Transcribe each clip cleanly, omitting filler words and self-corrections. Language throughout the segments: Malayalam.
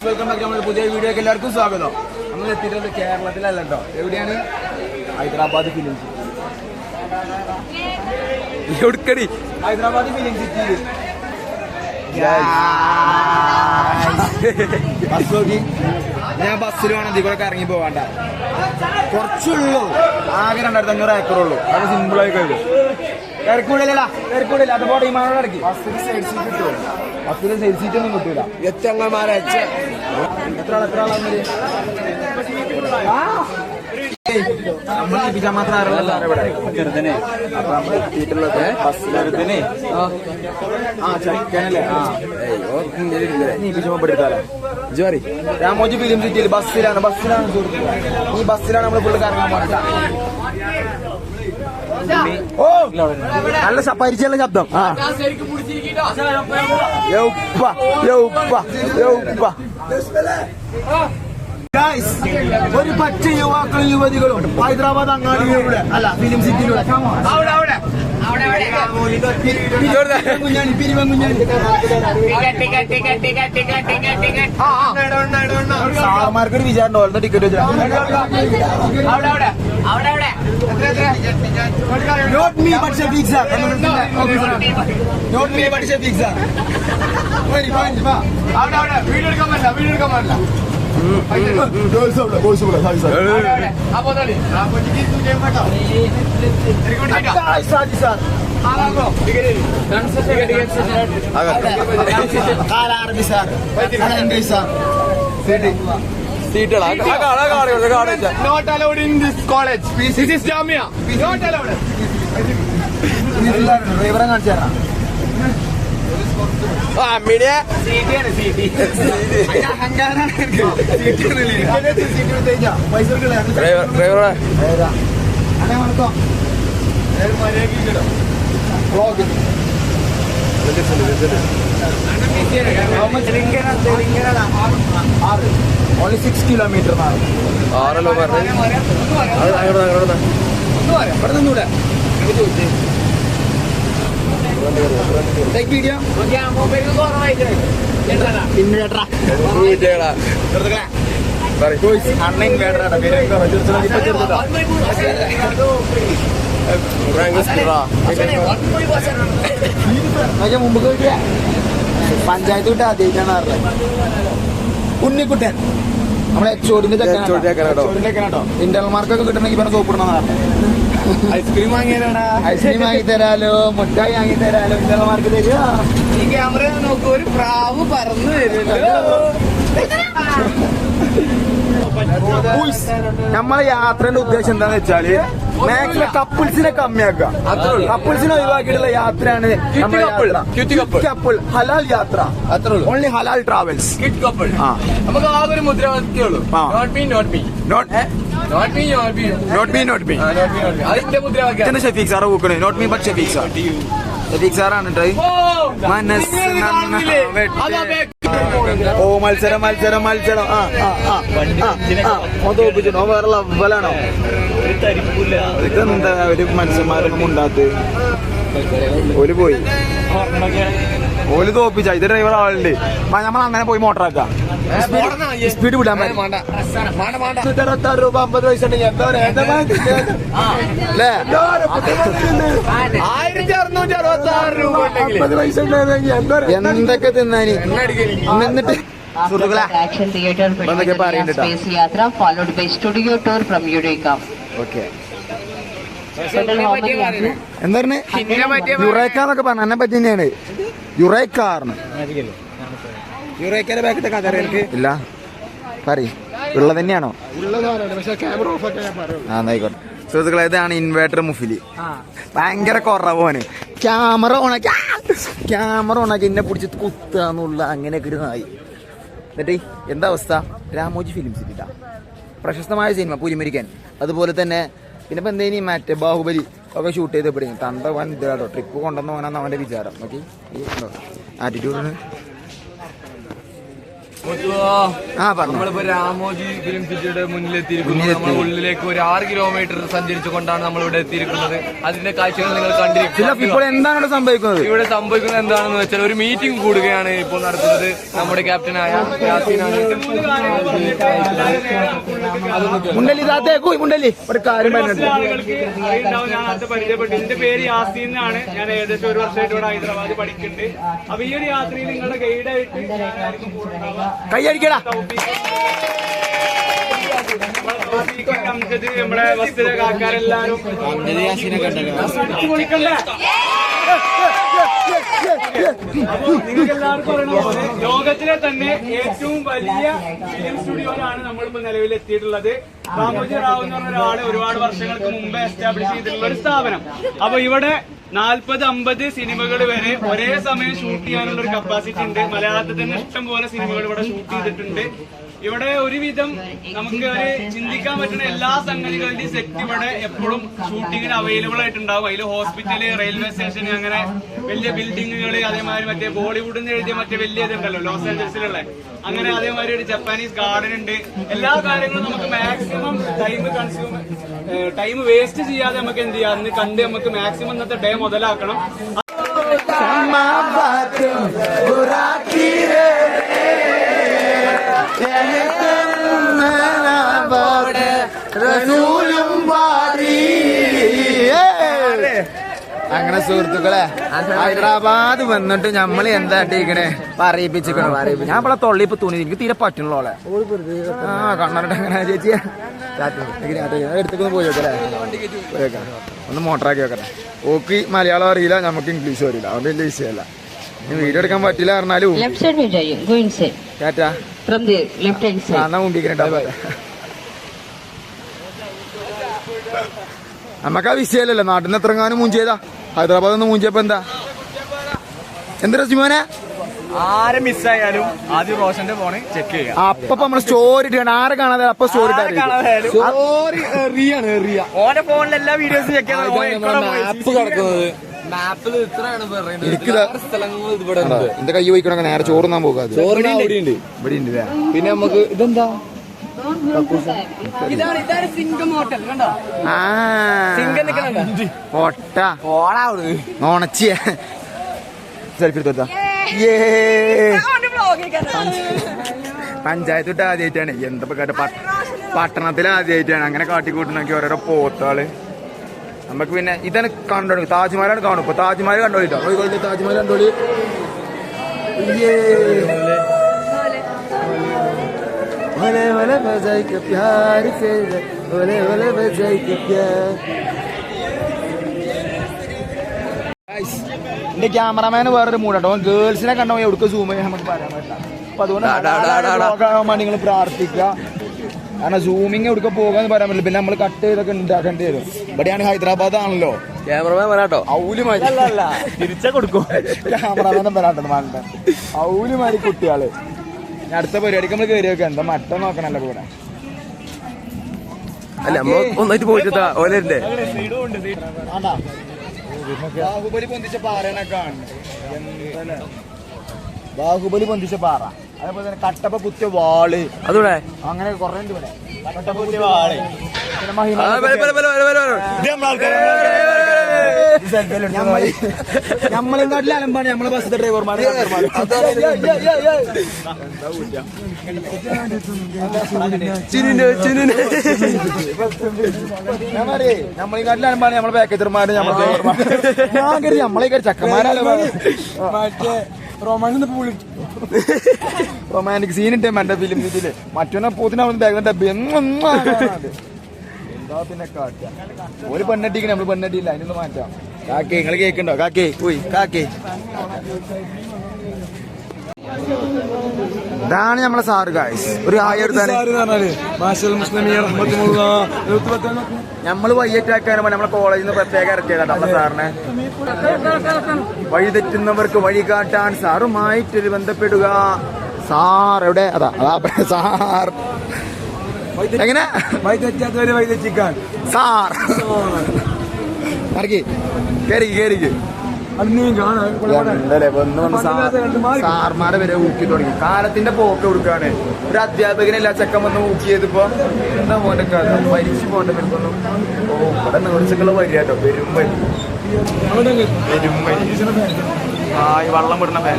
വെൽക്കം ബാക്ക് നമ്മുടെ പുതിയ വീഡിയോക്ക് എല്ലാവർക്കും സ്വാഗതം. നമ്മൾ എത്തിയിട്ടുള്ളത് കേരളത്തിലല്ല കേട്ടോ. എവിടെയാണ്? Hyderabad film city. എവിടക്കടി? ഹൈദരാബാദ് ഫിലിം സിറ്റിയിൽ ബസ് നോക്കി. ഞാൻ ബസ്സിൽ വേണം ഇതിൽ കൂടെ ഇറങ്ങി പോവാണ്ട. കുറച്ചുള്ളൂ, ആകെ 2500 ഏക്കറുള്ളൂ. അത് സിമ്പിളായി കഴിയും. ഇറക്കൂടില്ല അതുപോലെ ഈമാനോട് ഇറക്കി. ബസ്സിൽ സൈഡ് സീറ്റ് കിട്ടുമോ? ബസ്സിൽ സൈഡ് സീറ്റ് ഒന്നും കിട്ടൂല. എത്രമാരെ എത്ര ആളാണ് നമ്മൾ ഏൽപ്പിക്കാൻ മാത്രം ചെറുതനെ. അപ്പൊ നമ്മൾ എത്തിയിട്ടുള്ളത് ബസ്സിലെടുത്തനെ. ചക്കനല്ലേ? ജോറി രാമോജി ഫിലിം സിറ്റിയിൽ ബസ്സിലാണ്. ഈ ബസ്സിലാണ് നമ്മൾ ഫുള്ള് കറങ്ങാൻ പോകുന്നത്. ഓ നല്ല പരിചയമുള്ള ശബ്ദം. ഒരു പച്ച യുവാക്കളും യുവതികളും ഹൈദരാബാദ് അങ്ങാടിയിലൂടെ അല്ല ഫിലിം സിറ്റിയിലൂടെ സാർമാർക്കൊരു വിചാരം ഓരോ ടിക്കറ്റ് വെച്ചാൽ not me but Shafeeq sir. Not me but Shafeeq sir. Video എടുക്കാൻ പറ്റില്ല. Not allowed in this college. This is Jamia. Not allowed. ഡ്രൈവറെ കാണിച്ചു തരാം. Only 6 kilometers. Take video. Panchayat വിട്ട് ആദ്യമായിട്ടാണ് അറിയാം. ഉണ്ണിക്കുട്ടൻ നമ്മളെ ചോടിന്റെ കേട്ടോ. ഇന്റർണൽ മാർക്കൊക്കെ കിട്ടണമെങ്കിൽ ഇവനെ സോപ്പിടണം. ഐസ്ക്രീം വാങ്ങി തരാലോ, മുട്ടായി വാങ്ങി തരാലോ. ഇന്റർണൽ മാർക്ക് തരുമോ? ഈ ക്യാമറ നോക്കൂ, ഒരു പ്രാവ് പറന്നു വരുമല്ലോ. നമ്മളെ യാത്രയുടെ ഉദ്ദേശം എന്താന്ന് വെച്ചാല് മാക്സിമം കപ്പിൾസിനെ കമ്മിയാക്കുക. കപ്പിൾസിനെ ഒഴിവാക്കിയിട്ടുള്ള യാത്രയാണ് കപ്പിൾ ഹലാൽ യാത്ര. ഓൺലി ഹലാൽ ട്രാവൽസ്. നമുക്ക് ആകെ ഒരു മുദ്രാവാക്യമേ ഉള്ളൂ. അതിന്റെ മുദ്രാവാക്യം ഷഫീഖ് സാറ് കൂക്കണേ. Not me but Shafeeq sir. Shafeeq സാറാണ് ട്രൈ. ഓ മത്സരം. തോപ്പിച്ചോ വേറെ ലവലാണോ? ഇതെന്താ ഒരു മനുഷ്യന്മാരൊന്നും ഉണ്ടാത്ത്. ഓല് പോയി, ഓല് തോപ്പിച്ച. ഇത് ഡ്രൈവർ ആളുണ്ട്. നമ്മൾ അങ്ങനെ പോയി മോട്ടറാക്കാം. സ്പീഡ് വിടാൻ പറ്റും. 66 രൂപ 50 പൈസ ഉണ്ടെങ്കിൽ എന്താ പറയാ? 1666 രൂപ 50 പൈസ ഉണ്ടെങ്കിൽ എന്തൊക്കെ തിന്നാനി. എന്നിട്ട് എന്താ യുറേക്കാന്നൊക്കെ പറഞ്ഞ എന്നെ പറ്റി തന്നെയാണ്. യുറേക്കാറിന് യുറേക്കയുടെ ബാക്കിത്തെ കഥ എനിക്ക് ഇല്ല. പറയും ഉള്ളത് തന്നെയാണോ? സുഹൃത്തുക്കളെ, ഇതാണ് ഇൻവേർട്ടർ മുഫിലി. ഭയങ്കര കുറവാണ്. ക്യാമറ ഓണാക്കി എന്നെ പിടിച്ച് കുത്താന്നുള്ള അങ്ങനെയൊക്കെ ഒരു നായി. എന്നിട്ട് എന്താ അവസ്ഥ? രാമോജി ഫിലിം സിറ്റി പ്രശസ്തമായ സിനിമ പുലിമരിക്കാൻ. അതുപോലെ തന്നെ പിന്നെ ഇപ്പം എന്തേലും മറ്റേ ബാഹുബലി ഒക്കെ ഷൂട്ട് ചെയ്ത് പിടിക്കും. തന്ത വൻ ഇതാട്ടോ. ട്രിപ്പ് കൊണ്ടുവന്ന് പോകാനാണ് അവൻ്റെ വിചാരം. നോക്കി ഈ ആറ്റിറ്റ്യൂഡാണ്. നമ്മളിപ്പോ രാമോജി ഫിലിം സിറ്റിയുടെ മുന്നിലെത്തിയിരിക്കുന്നു. നമ്മൾ ഉള്ളിലേക്ക് ഒരു 6 കിലോമീറ്റർ സഞ്ചരിച്ചുകൊണ്ടാണ് നമ്മൾ ഇവിടെ എത്തിയിരിക്കുന്നത്. അതിന്റെ കാഴ്ചകൾ നിങ്ങൾ കണ്ടിരിക്കും. ഇപ്പോൾ എന്താണ് സംഭവിക്കുന്നത്? ഇവിടെ സംഭവിക്കുന്നത് എന്താണെന്ന് വെച്ചാൽ ഒരു മീറ്റിംഗ് കൂടുകയാണ് ഇപ്പോൾ നടത്തുന്നത്. നമ്മുടെ ക്യാപ്റ്റനായ യാസീനാണ്. ഒരു കാര്യം പരിചയപ്പെട്ടു. എന്റെ പേര് യാസീൻ എന്നാണ്. ഞാൻ ഏകദേശം 1 വർഷമായിട്ട് ഇവിടെ ഹൈദരാബാദ് പഠിക്കുന്നുണ്ട്. അപ്പൊ ഈ ഒരു യാത്രയിൽ നിങ്ങളുടെ ഗൈഡായിട്ട് കൈയടിക്കടാ. നമ്മുടെ ബസ്സിലെ ആൾക്കാരെല്ലാരും നിങ്ങൾക്ക് എല്ലാവർക്കും അറിയണ ലോകത്തിലെ തന്നെ ഏറ്റവും വലിയ ഫിലിം സ്റ്റുഡിയോയിലാണ് നമ്മളിപ്പോ നിലവിൽ എത്തിയിട്ടുള്ളത്. രാമോജി റാവു എന്ന് പറഞ്ഞ ഒരാള് ഒരുപാട് വർഷങ്ങൾക്ക് മുമ്പ് എസ്റ്റാബ്ലിഷ് ചെയ്തിട്ടുള്ള ഒരു സ്ഥാപനം. അപ്പൊ ഇവിടെ 40-50 സിനിമകൾ വരെ ഒരേ സമയം ഷൂട്ട് ചെയ്യാനുള്ള ഒരു കപ്പാസിറ്റി ഉണ്ട്. മലയാളത്തിൽ തന്നെ ഇഷ്ടം പോലെ സിനിമകൾ ഇവിടെ ഷൂട്ട് ചെയ്തിട്ടുണ്ട്. ഇവിടെ ഒരുവിധം നമുക്ക് ഒരു ചിന്തിക്കാൻ പറ്റുന്ന എല്ലാ സംഗതികളുടെയും സെറ്റ് ഇവിടെ എപ്പോഴും ഷൂട്ടിങ്ങിന് അവൈലബിൾ ആയിട്ടുണ്ടാവും. അതിൽ ഹോസ്പിറ്റല്, റെയിൽവേ സ്റ്റേഷൻ, അങ്ങനെ വലിയ ബിൽഡിങ്ങുകൾ, അതേമാതിരി മറ്റേ ബോളിവുഡിൽ നിന്ന് എഴുതിയ മറ്റേ വലിയ ഇതുണ്ടല്ലോ ലോസ് ആഞ്ചൽസിലുള്ള, അങ്ങനെ അതേമാതിരി ഒരു ജപ്പാനീസ് ഗാർഡൻ ഉണ്ട്. എല്ലാ കാര്യങ്ങളും നമുക്ക് മാക്സിമം ടൈം വേസ്റ്റ് ചെയ്യാതെ നമുക്ക് എന്ത് ചെയ്യാം, അന്ന് കണ്ട് നമുക്ക് മാക്സിമം ഇന്നത്തെ ഡേ മുതലാക്കണം. അങ്ങനെ സുഹൃത്തുക്കളെ, ഹൈദരാബാദ് വന്നിട്ട് നമ്മള് എന്താ ഇട്ടിരിക്കണേ പറയിപ്പിച്ചിക്കണോ. ഞാൻ ഇവിടെ തൊള്ളിപ്പ് തുണി എനിക്ക് തീരെ പറ്റണുള്ളോളെ. കണ്ണറിട്ട് അങ്ങനെ ചേച്ചിയെ എടുത്തേക്കൊന്ന് പോയി വെക്കല്ലേ, പോയേക്കാം. ഒന്ന് മോട്ടറാക്കി വെക്കട്ടെ. ഓക്ക് മലയാളം അറിയില്ല, നമുക്ക് ഇംഗ്ലീഷും അറിയില്ല, അതുകൊണ്ട് വലിയ വിഷയമല്ല. വീഡിയോ എടുക്കാൻ പറ്റില്ല പറഞ്ഞാലും നമുക്ക് ആ വിഷയമല്ലല്ലോ. നാട്ടിൽ നിന്ന് എത്രങ്ങാനും മൂഞ്ചിയതാ, ഹൈദരാബാദ് ഒന്ന് മൂഞ്ചിയപ്പോ എന്താ റസിമോനെ ആരെ മിസ്സായാലും ആദ്യം റോഷന്റെ ഫോണ് ചെക്ക് ചെയ്യാം. അപ്പൊ നമ്മള് സ്റ്റോറി ഇട്ടാണ്, ആരെ കാണാതെ അപ്പൊ സ്റ്റോറി ഓന്റെ ഫോണിൽ എല്ലാ വീഡിയോസും ചെക്ക് കിടക്കുന്നത്. മാപ്പിൽ ഇത്രയാണ് എന്റെ കൈ പോയിക്കണ നേരെ ചോറുന്നാൻ പോകാതെ ഇവിടെ ഉണ്ട്. പിന്നെ നമുക്ക് ഇതെന്താ ഓണച്ചിയ സെൽഫി എടുത്താ പഞ്ചായത്ത് വിട്ട് ആദ്യമായിട്ടാണ്. എന്താ കേട്ട പട്ടണത്തിൽ ആദ്യമായിട്ടാണ് അങ്ങനെ കാട്ടിക്കൂട്ടണമെങ്കിൽ ഓരോരോ പോത്താള്. നമുക്ക് പിന്നെ ഇതാണ് കണ്ടോളി, താജ്മഹലാണ് കാണും. ഇപ്പൊ താജ്മഹൽ കണ്ടോളിട്ടോ, താജ്മഹൽ കണ്ടോളി. എന്റെ ക്യാമറമാന് വേറൊരു മൂടാട്ടോ, ഗേൾസിനെ കണ്ടോ എവിടേക്ക് സൂം ചെയ്യാൻ നമുക്ക് പറയാൻ പറ്റില്ല. അപ്പൊ അതുകൊണ്ട് നിങ്ങൾ പ്രാർത്ഥിക്കുക. കാരണം സൂമിങ് എവിടേക്ക് പോകാന്ന് പറയാൻ പറ്റില്ല. പിന്നെ നമ്മൾ കട്ട് ചെയ്തൊക്കെ ഉണ്ടാക്കേണ്ടി വരും. ഇവിടെയാണ് ഹൈദരാബാദ് ആണല്ലോ. ക്യാമറമാൻ വരാട്ടോ, ഔലുമാരി തിരിച്ചാ കൊടുക്കും. ക്യാമറമാനും വരാട്ടോ, ഔലുമാരി കുട്ടികള്. അടുത്ത പരിപാടിക്ക് നമ്മൾ കയറി വെക്കാം. എന്താ മട്ട നോക്കണല്ലോ കൂടെ. അല്ല ഒന്നായിട്ട് പോയിട്ട് ബാഹുബലി പൊന്തിച്ച പാറേനൊക്കെ ആണ്. ബാഹുബലി പൊന്തിച്ച പാറ, അതേപോലെ തന്നെ കട്ടപ്പ കുത്തിയ വാള്, അതൂടെ അങ്ങനെ കൊറേ ഉണ്ട് ഇവിടെ. കട്ടപ്പ കുത്തിയ വാള്, നമ്മളെ നാട്ടിലെ അലമ്പാണ് നമ്മളെ ബസ്സിലെ ഡ്രൈവർമാർ. നമ്മളെ നാട്ടിലെ അലമ്പാണ് നമ്മളെ പാക്കേജർമാര്, നമ്മളെ ഡ്രൈവർമാർ. ഞാൻ കരുതി നമ്മളെ ചക്കന്മാരല്ലേ റൊമാൻറ്റിക് സീൻ ഉണ്ട് മറ്റേ ഫിലിം ഇതില്. മറ്റൊന്നെ പോത്തിന് ബാഗ് എന്താ പിന്നെ കാട്ടാ. ഒരു പെണ്ണട്ടിക്കണേ, നമ്മള് പെണ്ണട്ടിയില്ല, അതിനൊന്ന് മാറ്റാം. കാക്കേ നിങ്ങള് കേക്കുണ്ടോ? കാക്കേ പോയി കാക്കേ. ഇതാണ് നമ്മളെ സാറ് ഗായ്സ്. ഒരു ഹായ് എടുത്താല് നമ്മള് വയ്യേറ്റാക്കാനും നമ്മളെ കോളേജിൽ നിന്ന് പ്രത്യേകം ഇറക്കിയതാണ് നമ്മളെ സാറിനെ. വഴി തെറ്റുന്നവർക്ക് വഴി കാട്ടാൻ സാറുമായിട്ടൊരു ബന്ധപ്പെടുക. സാർ എവിടെ? അതാ സാർ എങ്ങനെ എന്തല്ലേ വന്ന് വന്ന് സാർമാരെ വരെ ഊക്കി തുടങ്ങി. കാലത്തിന്റെ പോക്ക് കൊടുക്കാണ്. ഒരു അധ്യാപകനെല്ലാം ചെക്കൻ വന്ന് ഊക്കിയതിപ്പോ എന്താ പോന്റെ കഥ മരിച്ചു പോന്റെ പേർക്കൊന്നും. ഓ ഇവിടെ നേർച്ചക്കുള്ള വരി കേട്ടോ. പെരും വരി ആ ഈ വള്ളം വിടുന്ന ഫാൻ.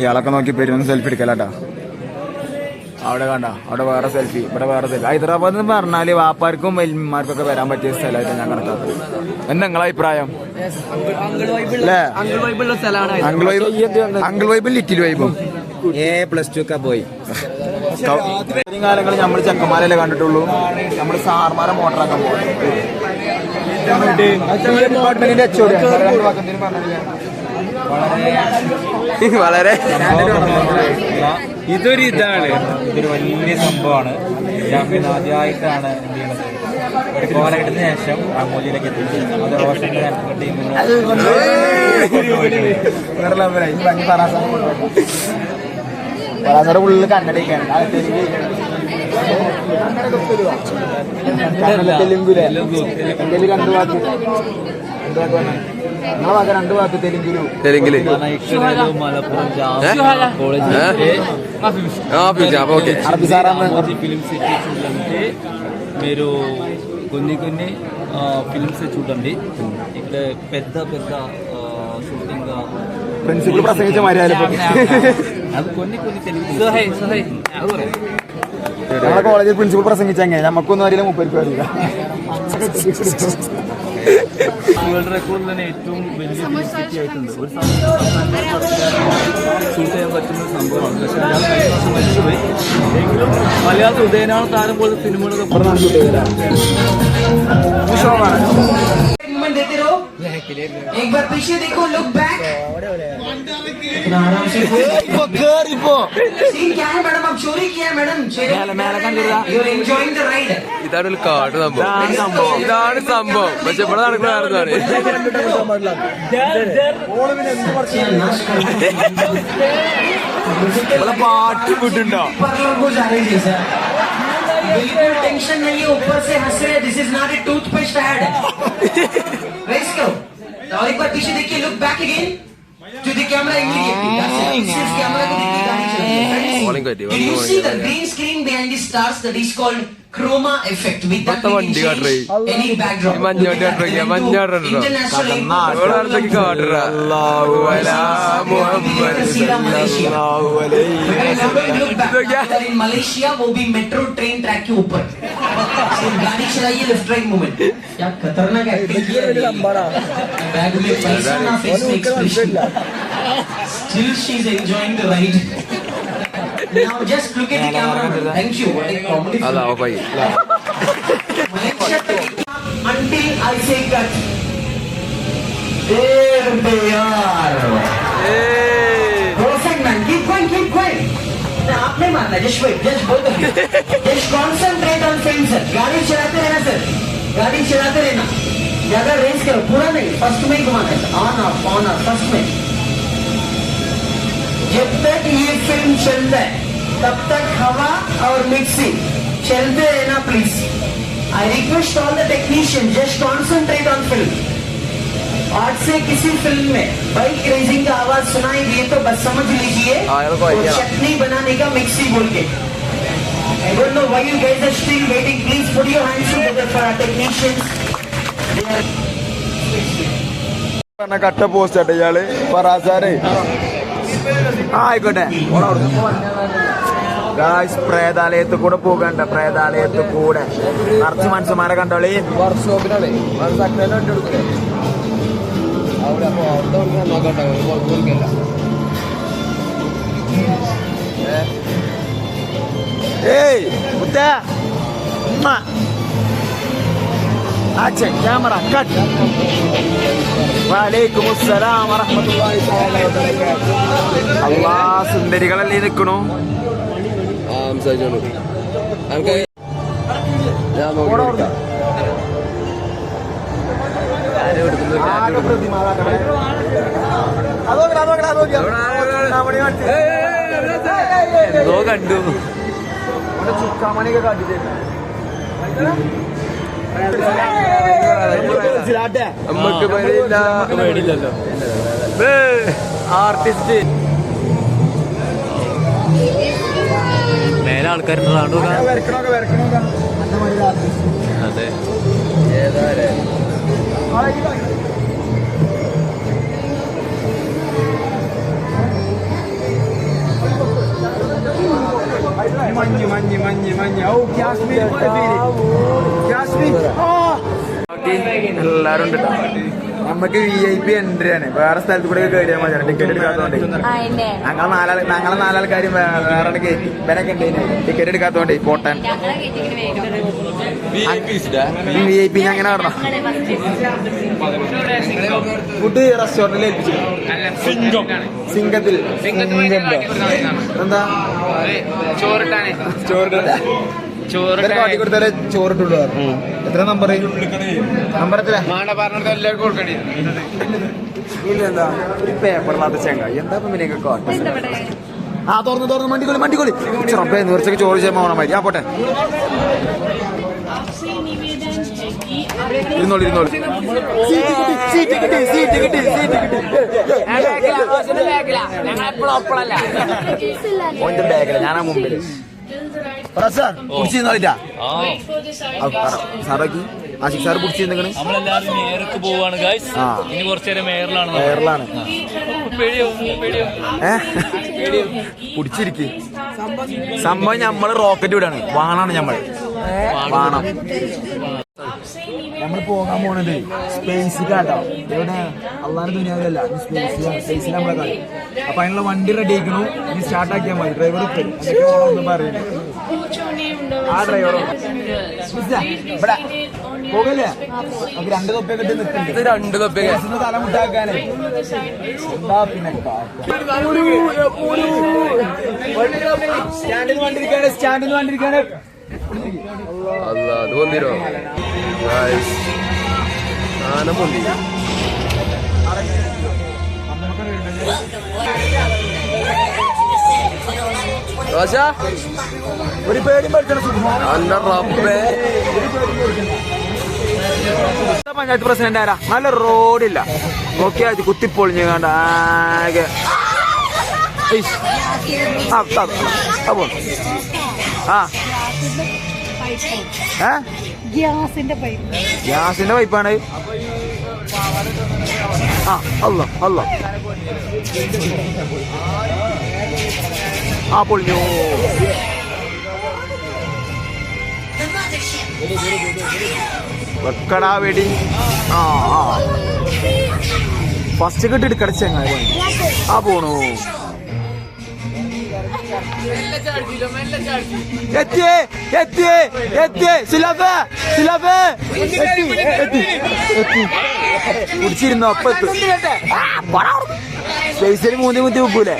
ഇയാളൊക്കെ നോക്കി പെരും സെൽഫി എടുക്കലാട്ടാ. അവിടെ കണ്ട അവിടെ വേറെ സെൽഫി, ഇവിടെ വേറെ സെൽഫി. ഹൈദരാബാദ് എന്ന് പറഞ്ഞാല് വാപ്പാർക്കും വല്യമാർക്കൊക്കെ വരാൻ പറ്റിയ സ്ഥലമായിട്ട് ഞാൻ കണക്കാക്കുന്നത്. എന്താ നിങ്ങളെ അഭിപ്രായം? അങ്കിൾ വൈബും ലിറ്റിൽ വൈബും +2 का പോയി. ഇത്രയും കാലങ്ങൾ നമ്മൾ ചെക്കന്മാരല്ലേ കണ്ടിട്ടുള്ളൂ. നമ്മൾ സാർമാരെ മോട്ടറാക്കാൻ പോകും. ഡിപ്പാർട്ട്മെന്റിന്റെ വളരെ ഇതൊരു വലിയ സംഭവമാണ്. ഞാൻ പിന്നെ ആദ്യമായിട്ടാണ് എന്ത് ചെയ്യുന്നത്, ഒരു കാലഘട്ടത്തിന് ശേഷം രാമോജിയിലേക്ക് എത്തിയത്. അത് റോഷന്റെ പറാസയുടെ ഉള്ളിൽ കന്നഡയൊക്കെയാണ്. തെലുങ്കുലെ രണ്ടു വാക്ക് നിങ്ങളെ രണ്ടു വാക്ക് തെലുങ്കില് മലപ്പുറം అరబీ సారామ ఫిలిం సిటీ చూడండి మీరు కొన్ని కొన్ని ఫిలిమ్స్ చూడండి. ఇక్కడ పెద్ద పెద్ద షూటింగ్ ప్రిన్సిపల్ ప్రసంగించ మర్యాద അത് కొన్ని కొన్ని తెలుగు നമ്മളെ കോളേജിൽ പ്രിൻസിപ്പൽ പ്രസംഗിച്ചെങ്ങനെ നമുക്കൊന്നും അറിയില്ല, മുപ്പത് അറിയില്ല. വേൾഡ് റെക്കോർഡിൽ തന്നെ ഏറ്റവും വലിയ ഫിലിം സിറ്റി ആയിട്ടുണ്ട്. ഒരു ഷൂട്ട് ചെയ്യാൻ പറ്റുന്ന സംഭവമാണ്. പക്ഷേ അയാൾ കഴിഞ്ഞ വർഷം മരിച്ചുപോയി. എങ്കിലും മലയാളത്തിൽ ഉദയനാണ് താരം പോലെ സിനിമകളൊക്കെ देते रहो. एक बार पीछे देखो, लुक बैक. सीन क्या है मैडम? अब चोरी किया है madam. You're enjoying the ride. ഇതാണ് ഒരു കാട് സംഭവം. ഇതാണ് സംഭവം. പക്ഷെ ഇവിടെ നടക്കുന്ന പാട്ട് വിട്ടുണ്ടോ? बिल्कुल टेंशन नहीं है, ऊपर से हंस रहे. This is not a toothpaste ad. Race करो और एक बार पीछे देखिए, look back again to the camera immediately. सिर्फ कैमरा को देखिए, गाड़ी चल रही है. Can you see the green screen behind the stars? That is called chroma effect. With that we can change any backdrop. International in Malaysia, वो भी मेट्रो ट्रेन ट्रैक के ऊपर. गाड़ी चलाइए, लेफ्ट राइट मूवमेंट. क्या खतरनाक एक्टिंग किया है. बैग में पैसा ना, फेस में expression. Still she is enjoying the ride. Now just look at the camera. Thank you. What a comedy. Malaysia until I say cut. There they are. Perfect man. Keep going, keep going. आपने मारना. Just wait. Just both of you. Just concentrate on film sir. गाड़ी चलाते रहना सर. गाड़ी चलाते रहना. ज्यादा रेस करो. पूरा नहीं. फर्स्ट में ही घुमाना है. ऑन ऑफ फर्स्ट में. जब तक ये फिल्म चल रहा है तब तक हवा और मिक्सिंग चलते रहना please. I request all the technician, just concentrate on film. आज से किसी फिल्म में बाइक रेसिंग का आवाज सुनाई दिए तो बस समझ लीजिए चटनी बनाने का मिक्सी बोल के. I don't know why you guys are still waiting. Please put your hands together for our technicians. കട്ട പോസ്റ്റ് ആട്ടെ ഇയാള് പറാസാരെ. ആയിക്കോട്ടെ. പ്രേതാലയത്തിൽ കൂടെ പോകണ്ട. പ്രേതാലയത്തിൽ കൂടെ നിറച്ച് മനുഷ്യന്മാരെ കണ്ടോളി. വർക്ക്ഷോപ്പിനാണ് ഏയ് ആക്ഷൻ ക്യാമറ കട്ട്. വലൈക്കും അസ്സലാം വറഹ്മത്തുള്ളാഹി തആല വബറകാതുഹു. അല്ലാഹ് സുന്ദരികളല്ലേ നിൽക്കണു. എന്തോ കണ്ടു. ചുക്കാമണിയൊക്കെ കാട്ടിട്ട് നമുക്ക് പേടിയില്ലല്ലോ ആർട്ടിസ്റ്റ് മേലെ ആൾക്കാരുണ്ട് അതെ മഞ്ഞ് മഞ്ഞ് മഞ്ഞ് മഞ്ഞ് ഓ കാശ്മീർ കാശ്മീർ എല്ലാരും ഉണ്ട് നമുക്ക് VIP എൻട്രി ആണ്. വേറെ സ്ഥലത്ത് കൂടെ കയറിയാൽ മതി. ടിക്കറ്റ് എടുക്കാത്തോണ്ട് ഞങ്ങളെ നാലാൾക്കാരും വേറെ കയറ്റി ഇവനൊക്കെ ടിക്കറ്റ് എടുക്കാത്തോണ്ട് പോട്ടാൻ VIP അങ്ങനെ പറഞ്ഞോ. ഫുഡ് റെസ്റ്റോറന്റിൽ ഏൽപ്പിച്ചു. സിംഗത്തിൽ എന്താ ചോറിട്ടാല് ചോറിട്ടുള്ളൂ. എത്ര നമ്പർ എത്ര ഇല്ല ഒരു പേപ്പറിനകത്ത് ചെങ്ങായി എന്താ പിന്നെയൊക്കെ കോട്ട ആ തുറന്ന് മണ്ടിക്കോളി കുറച്ചൊക്കെ ചോറ് ചെയ്യാൻ പോകണം മതി. ആ പോട്ടെ ഇരുന്നോളി സീറ്റ് കിട്ടി ഓന്റെ ബാഗില ഞാനാ മുമ്പില് കുടിച്ചിരുന്നോളിട്ടാ സാറാക്കി ആഷിഖ് സാർ കുടിച്ചിരുന്നേക്കണ്. നമ്മളെല്ലാരും നേർക്ക് പോവാണ് ഗൈസ്. ഇനി കുറച്ചേരം മേയറിലാണ് കുടിച്ചിരിക്കും സംഭവം. നമ്മള് റോക്കറ്റ് വിടാണ്. വാണാണ് നമ്മള് വാണം. നമ്മൾ പോകാൻ പോണത് സ്പേസിലാട്ടോ. ഇവിടെ അള്ളാന്റെ ദുനിയാവിലല്ല, സ്പേസിൽ നമ്മളെ കളി. അപ്പൊ അതിനുള്ള വണ്ടി റെഡി ആക്കണു. ഇനി സ്റ്റാർട്ട് ആക്കിയാൽ മതി. ഡ്രൈവർ ഒന്നും പറയുന്നു. ആ ഡ്രൈവർ ഇവിടെ പോകല്ലേ? നമുക്ക് 2 തൊപ്പിയൊക്കെ ഇട്ട് നിൽക്കുന്നുണ്ട്. 2 തൊപ്പിയൊക്കെ തലമുട്ടാക്കാനേ. എന്താ പിന്നെ സ്റ്റാൻഡിന് വണ്ടിരിക്കാണ്. അത് വന്നിരോ ആന പൊന്തി. ഒരു പേടിയും പഠിക്കണം. പഞ്ചായത്ത് പ്രസിഡന്റ് ആരാ? നല്ല റോഡില്ല. നോക്കിയാ കുത്തിപ്പൊളിഞ്ഞ് കണ്ട ആകെ ഗ്യാസിന്റെ പൈപ്പാണ്. അല്ല ആ പൊളിഞ്ഞു. വെക്കടാ വെടി. ഫസ്റ്റ് കിട്ടിട്ട് കടിച്ചെങ്ങായി ആ പോണു. കുടിച്ചിരുന്നു. അപ്പൊ സ്പേസിൽ മൂന്നി വെക്കൂലേ?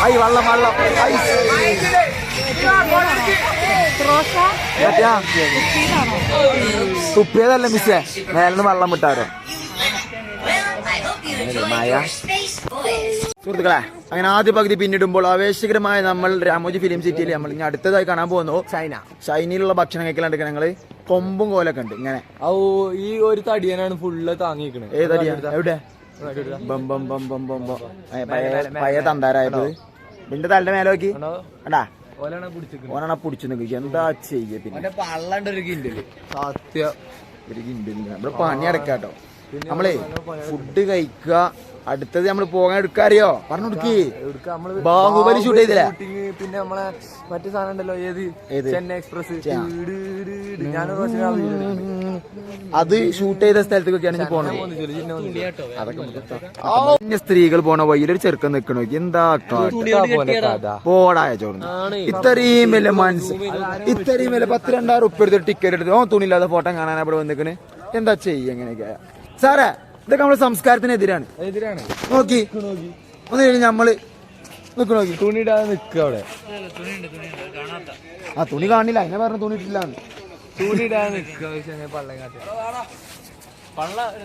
ഐ വെള്ളം തുപ്പിയതല്ല മിസ്സേ, മേലെന്ന് വെള്ളം വിട്ടാരോ. സുഹൃത്തുക്കളെ, അങ്ങനെ ആദ്യ പകുതി പിന്നിടുമ്പോൾ ആവേശകരമായ നമ്മൾ രാമോജി ഫിലിം സിറ്റിയിൽ നമ്മൾ ഇനി അടുത്തതായി കാണാൻ പോകുന്നു ചൈനയിലുള്ള ഭക്ഷണം കഴിക്കലുണ്ട്. ഞങ്ങള് കൊമ്പും കോലൊക്കെ ഉണ്ട്. ഇങ്ങനെ ഈ ഒരു തടിയനാണ് ഫുള്ള് താങ്ങിക്കണത്. ഏത് തടിയാണ്? എവിടെ? പഴയ തന്താരായത് നിന്റെ തലയുടെ മേലെ നോക്കി കണ്ടാ ഓനാണ് പിടിച്ചു നിൽക്കുക. എന്താ ചെയ്യ പിന്നെ പള്ളണ്ടൊരു കിൻഡില് സത്യം ഒരു കിൻഡില് നമ്മള് പണി അടക്കാട്ടോ. നമ്മളെ ഫുഡ് കഴിക്കുക. അടുത്തത് നമ്മൾ പോകാൻ എടുക്കാറിയോ? പറഞ്ഞു കൊടുക്കി. ബാഹുബലി ഷൂട്ട് ചെയ്തില്ല? പിന്നെ നമ്മളെ മറ്റു സാധനം ഉണ്ടല്ലോ, ഏത് ചെന്നൈ എക്സ്പ്രസ്. അത് ഷൂട്ട് ചെയ്ത സ്ഥലത്തേക്കൊക്കെയാണ് പോണത്. അതൊക്കെ സ്ത്രീകൾ പോണ വഴിയിലൊരു ചെറുക്കം നിക്കണോ. എന്താ പോടായ ചോർന്ന്. ഇത്രയും വലിയ ഇത്രയും വലിയ 10,000 ഉറുപ്പിക എടുത്ത് ടിക്കറ്റ് എടുത്ത് തുണിയില്ലാതെ ഫോട്ടോ കാണാൻ അവിടെ വന്നിക്കണ്. എന്താ ചെയ്യ? എങ്ങനെയൊക്കെ സാറേ, ഇതൊക്കെ നമ്മുടെ സംസ്കാരത്തിനെതിരാണ്. നോക്കി ഒന്ന് കഴിഞ്ഞ് നമ്മള് നോക്കി തുണിയിടാതെ നിക്കുക അവിടെ. ആ തുണി കാണില്ല, അതിനെ പറഞ്ഞ തുണി ഇട്ടില്ലാന്ന്. തുണിയിടാതെ നിക്കുക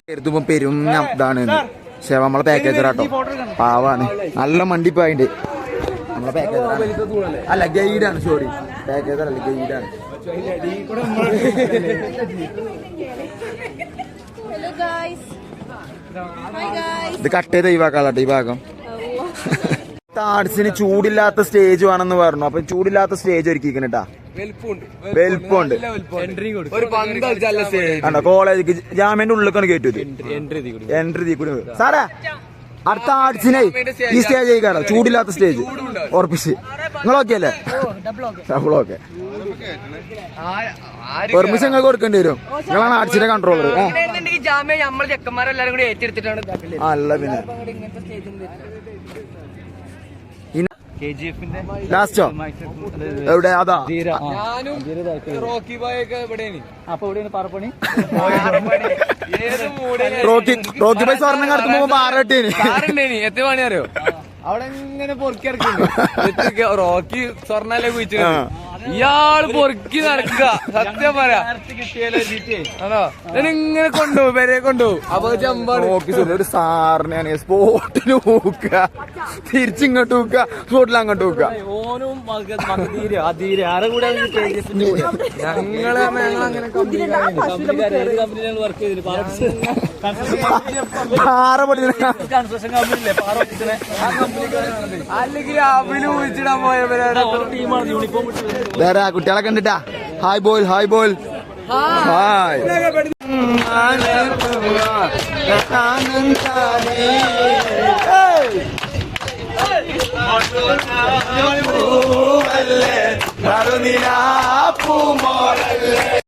കരുതുമ്പോ പെരും ഇതാണ്. പക്ഷെ നമ്മളെ പാക്കേജറാട്ടോ, പാവാണ്. നല്ല മണ്ടിപ്പായിണ്ട് നമ്മളെ പാക്കേജർ. അല്ല ഗൈഡാണ്, സോറി പാക്കേജർ അല്ല ഗൈഡാണ്. Hello guys. Hi guys. ഇത് കട്ട് ചെയ്ത് ഒഴിവാക്കാളട്ടെ ഈ ഭാഗം. ആർട്സിന് ചൂടില്ലാത്ത സ്റ്റേജ് വേണമെന്ന് പറഞ്ഞു. അപ്പൊ ചൂടില്ലാത്ത സ്റ്റേജ് ഒരുക്കിക്കണട്ടാ. വെൽപ്പുണ്ട്. ഒരു പന്ത് കളിച്ചല്ല സ്റ്റേജ്. കോളേജ് ജാമ്യന്റെ ഉള്ളിലേക്കാണ് കയറ്റത്. എൻട്രി കൂടി. സാറേ അടുത്ത ആർട്സിനെ ഈ സ്റ്റേജ് കഴിക്കാറോ? ചൂടില്ലാത്ത സ്റ്റേജ് ഉറപ്പിച്ച്. നിങ്ങളൊക്കെ അല്ലേ? Double okay. പെർമിഷൻ നിങ്ങൾക്ക് കൊടുക്കേണ്ടി വരും. നിങ്ങളാണ് ആർട്സിന്റെ കൺട്രോളർ. നമ്മൾ ചെക്കന്മാരെല്ലാരും കൂടി ഏറ്റെടുത്തിട്ടാണ്. അല്ല പിന്നെ ലാസ്റ്റോ എവിടെ? അതാ ഞാനും റോക്കി ബോയ് ഒക്കെ എവിടെയാണ്? റോക്കി ബൈ സ്വർണ്ണം കടത്തുമ്പോ പാറട്ടേന് എത്ര പണി അറിയോ? അവിടെ ഇങ്ങനെ പൊറുക്കി ഇറക്കി റോക്കി സ്വർണ്ണല്ലേ കുഴിച്ചിട്ട് ഇയാള് പൊറുക്കി നടക്കുക. സത്യം പറയാ ആണോ? ഇങ്ങനെ കൊണ്ടുപോകും, വരെ കൊണ്ടുപോകും. അപ്പൊ ചമ്പാണ് ഒരു സാറിനെയാണ് സ്പോട്ടിന് നോക്കുക, തിരിച്ചിങ്ങോട്ട് നോക്കുക, സ്പോട്ടിൽ അങ്ങോട്ട് നോക്കുക. ഞങ്ങള് അങ്ങനെ പാറ പൊടിച്ച അല്ലെങ്കിൽ അവല് കുഴിച്ചിടാൻ പോയവരാണ് ടീമാണ് യൂണിഫോം. കുട്ടികളെ കണ്ടിട്ടാ hi ball hi ball hi. പൂമോളല്ലേ